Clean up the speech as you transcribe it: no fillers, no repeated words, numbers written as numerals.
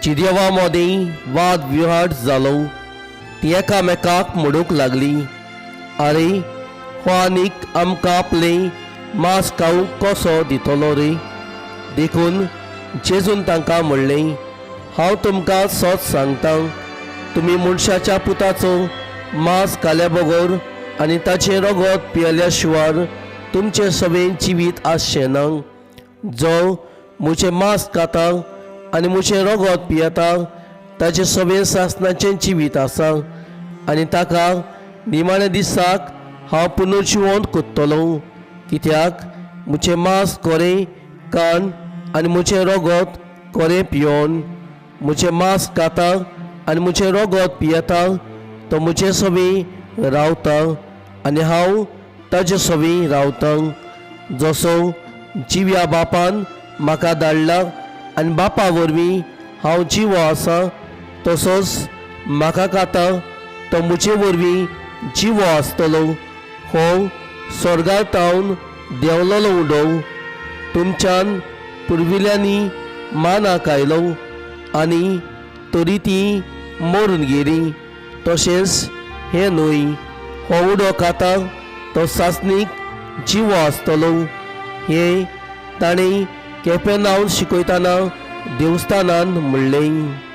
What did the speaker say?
तांची देवा मदें वाद विवाद जालो. ती एकामेकाक म्हणूंक लागली, आरे हो आनीक आमकां आपलें मांस खावंक कसो दितलो रे. देखून जेजून तांकां म्हणलें, हांव तुमकां सच सांगतां, तुमी मनशाच्या पुताचो मांस खाल्या बगर आनी ताचें रगत पियेल्या शिवाय तुमचें सगळें जिवीत आसचें ना. जो म्हजें मांस खाता आनी म्हजें रगत पियेता ताचें सगळें सासणाचें जिवीत आसा, आनी ताका निमाण्या दिसाक हांव पुनर्जिवंत करतलो. कित्याक म्हजें मांस खरें खाण आनी म्हजें रगत खरें पियोन. म्हजें मांस खाता आनी म्हजें रगत पियेता तो म्हजें सगळें रावता आनी हांव ताजे सगळें रावतां. जसो जिव्या बापान म्हाका धाडला आनी बापा वरवीं हांव जिवो आसा, तसोच म्हाका खाता तो म्हजे वरवीं जिवो आसतलो. हो स्वर्गांतावन देंवलोलो उडोव तुमच्यान पुर्विल्यांनी मानाक आयलो आनी तरी ती मरून गेली. तशेंच हे न्हय, हो उडो खाता तो सासणीक जिवो आसतलो. हे ताणें केपें नांवन शिकयतना देवस्थानान म्हणलें.